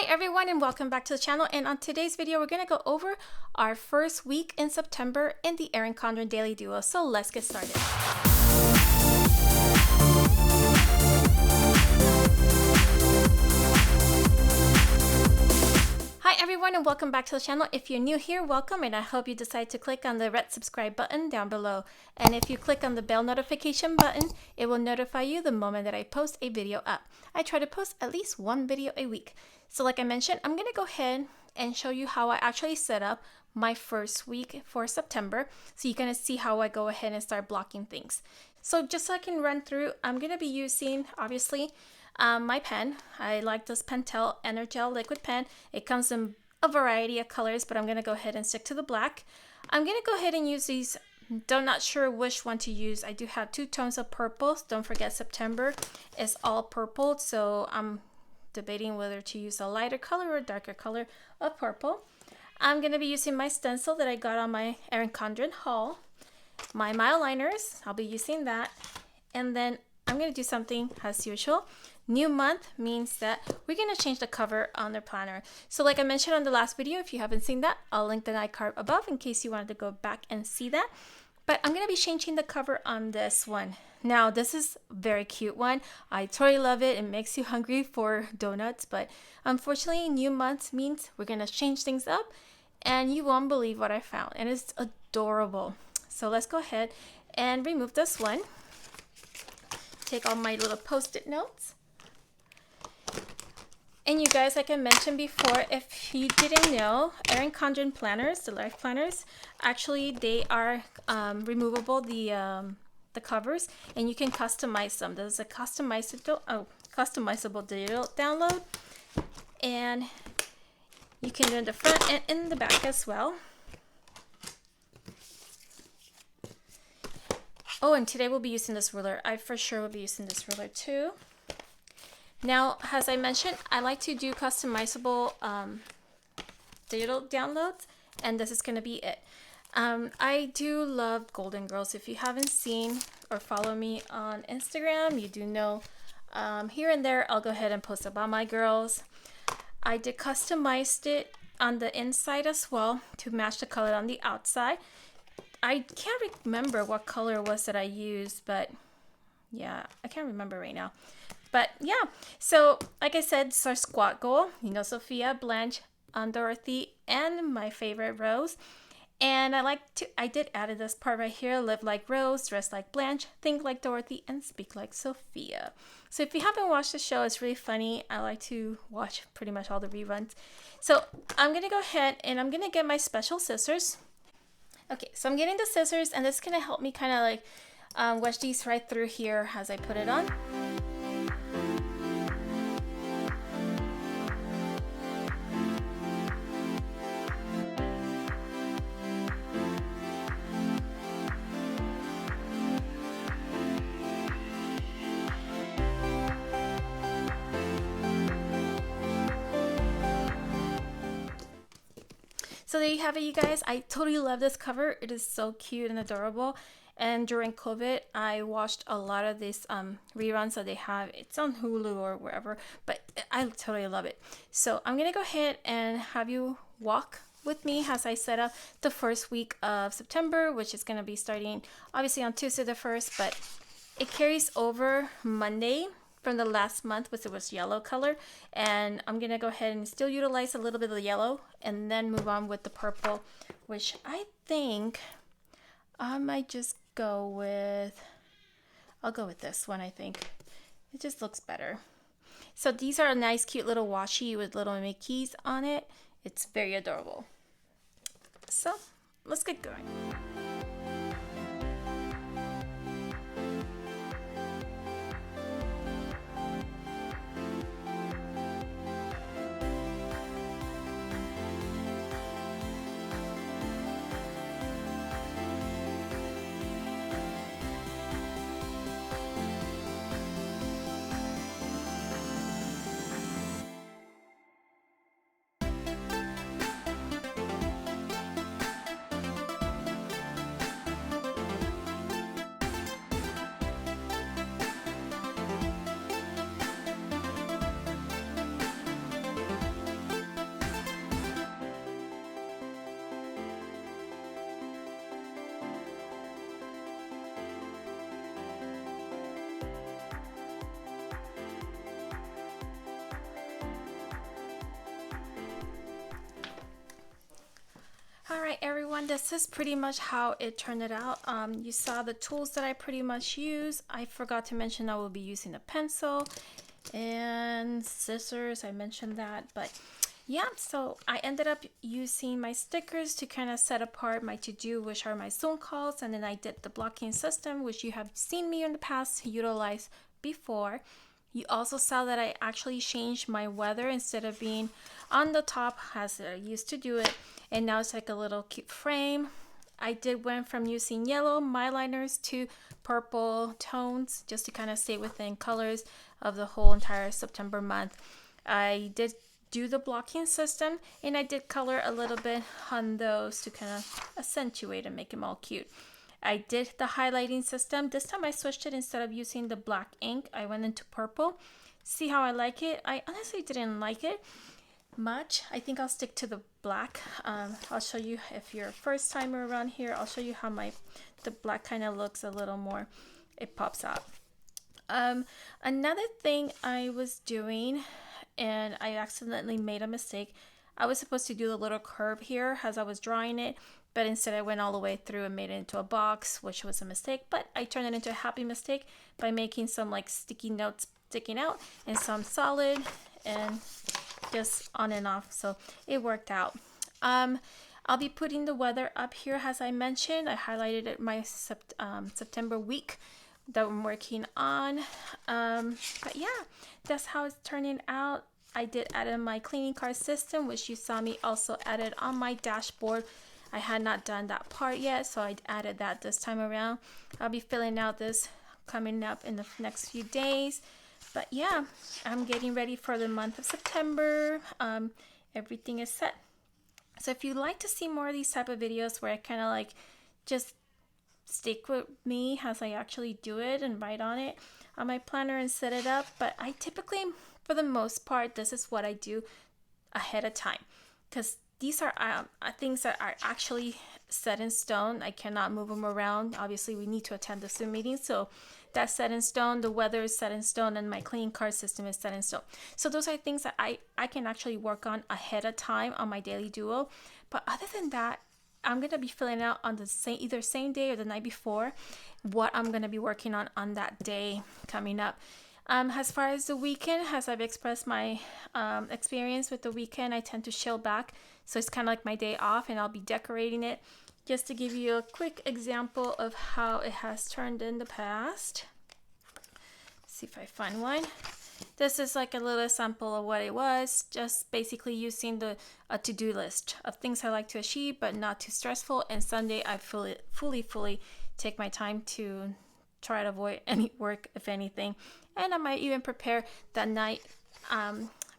everyone, and welcome back to the channel. And on today's video we're going to go over our first week in September in the Erin Condren Daily Duo. So let's get started. Hi everyone, and welcome back to the channel. If you're new here, welcome, and I hope you decide to click on the red subscribe button down below. And if you click on the bell notification button, it will notify you the moment that I post a video up. I try to post at least one video a week. So like I mentioned, I'm going to go ahead and show you how I actually set up my first week for September. So you're going to see how I go ahead and start blocking things. So just so I can run through, I'm going to be using, obviously, my pen. I like this Pentel Energel liquid pen. It comes in a variety of colors, but I'm going to go ahead and stick to the black. I'm going to go ahead and use these. Not sure which one to use. I do have two tones of purples. Don't forget September is all purple, so I'm debating whether to use a lighter color or a darker color of purple. I'm going to be using my stencil that I got on my Erin Condren haul. My mile liners, I'll be using that. And then I'm going to do something as usual. New month means that we're going to change the cover on the planner. So like I mentioned on the last video, if you haven't seen that, I'll link the night card above in case you wanted to go back and see that. But I'm going to be changing the cover on this one. Now, this is a very cute one. I totally love it. It makes you hungry for donuts. But unfortunately, new month means we're going to change things up. And you won't believe what I found. And it's adorable. So let's go ahead and remove this one. Take all my little post-it notes. And you guys, like I mentioned before, if you didn't know, Erin Condren planners, the life planners, actually they are removable, the covers, and you can customize them. There's a customizable digital download, and you can do it in the front and in the back as well. Oh, and today we'll be using this ruler. I for sure will be using this ruler too. Now, as I mentioned, I like to do customizable digital downloads, and this is going to be it. I do love Golden Girls. If you haven't seen or follow me on Instagram, you do know here and there I'll go ahead and post about my girls. I did customized it on the inside as well to match the color on the outside. I can't remember what color it was that I used, but yeah, I can't remember right now. But yeah, so like I said, it's our squad goal. You know, Sophia, Blanche, Dorothy, and my favorite Rose. And I did add this part right here: live like Rose, dress like Blanche, think like Dorothy, and speak like Sophia. So if you haven't watched the show, it's really funny. I like to watch pretty much all the reruns. So I'm going to go ahead and I'm going to get my special scissors. Okay, so I'm getting the scissors, and this is going to help me kind of like wedge these right through here as I put it on. So there you have it, you guys. I totally love this cover. It is so cute and adorable. And during COVID, I watched a lot of these reruns that they have. It's on Hulu or wherever, but I totally love it. So I'm going to go ahead and have you walk with me as I set up the first week of September, which is going to be starting obviously on Tuesday the 1st, but it carries over Monday from the last month, which it was yellow color, and I'm gonna go ahead and still utilize a little bit of the yellow and then move on with the purple, which I think I might just go with. I'll go with this one. I think it just looks better. So these are a nice cute little washi with little Mickeys on it. It's very adorable. So let's get going. Alright everyone, this is pretty much how it turned out. You saw the tools that I pretty much use. I forgot to mention I will be using a pencil and scissors. I mentioned that, but yeah, so I ended up using my stickers to kind of set apart my to-do, which are my Zoom calls, and then I did the blocking system, which you have seen me in the past utilize before. You also saw that I actually changed my weather instead of being on the top as I used to do it, and now it's like a little cute frame. I went from using yellow my liners to purple tones just to kind of stay within colors of the whole entire September month. I did do the blocking system, and I did color a little bit on those to kind of accentuate and make them all cute. I did the highlighting system. This time I switched it. Instead of using the black ink, I went into purple. See how I like it? I honestly didn't like it much. I think I'll stick to the black. I'll show you if you're a first timer around here. I'll show you how the black kind of looks a little more. It pops out. Another thing I was doing, and I accidentally made a mistake. I was supposed to do the little curve here as I was drawing it, but instead I went all the way through and made it into a box, which was a mistake, but I turned it into a happy mistake by making some like sticky notes sticking out and some solid and just on and off, so it worked out. I'll be putting the weather up here as I mentioned. I highlighted it my September week that I'm working on, but yeah, that's how it's turning out. I did add in my cleaning card system, which you saw me also added on my dashboard. I had not done that part yet, so I added that this time around. I'll be filling out this coming up in the next few days, but yeah, I'm getting ready for the month of September. Everything is set. So if you'd like to see more of these type of videos where I kind of like just stick with me as I actually do it and write on it on my planner and set it up, but I typically, for the most part, this is what I do ahead of time, because these are things that are actually set in stone. I cannot move them around. Obviously, we need to attend the Zoom meeting, so that's set in stone. The weather is set in stone, and my cleaning card system is set in stone. So those are things that I can actually work on ahead of time on my daily duo. But other than that, I'm going to be filling out on the either same day or the night before what I'm going to be working on that day coming up. As far as the weekend, as I've expressed my experience with the weekend, I tend to chill back. So it's kind of like my day off, and I'll be decorating it. Just to give you a quick example of how it has turned in the past. Let's see if I find one. This is like a little sample of what it was, just basically using a to-do list of things I like to achieve, but not too stressful. And Sunday, I fully take my time to try to avoid any work, if anything. And I might even prepare that night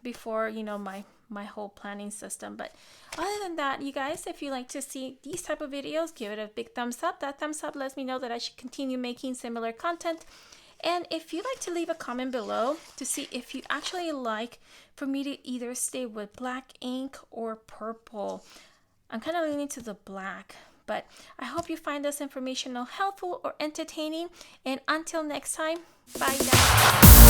before, you know, my whole planning system. But other than that, you guys, if you like to see these type of videos, give it a big thumbs up. That thumbs up lets me know that I should continue making similar content. And if you'd like to leave a comment below to see if you actually like for me to either stay with black ink or purple. I'm kind of leaning to the black, but I hope you find this informational helpful or entertaining. And until next time, bye guys.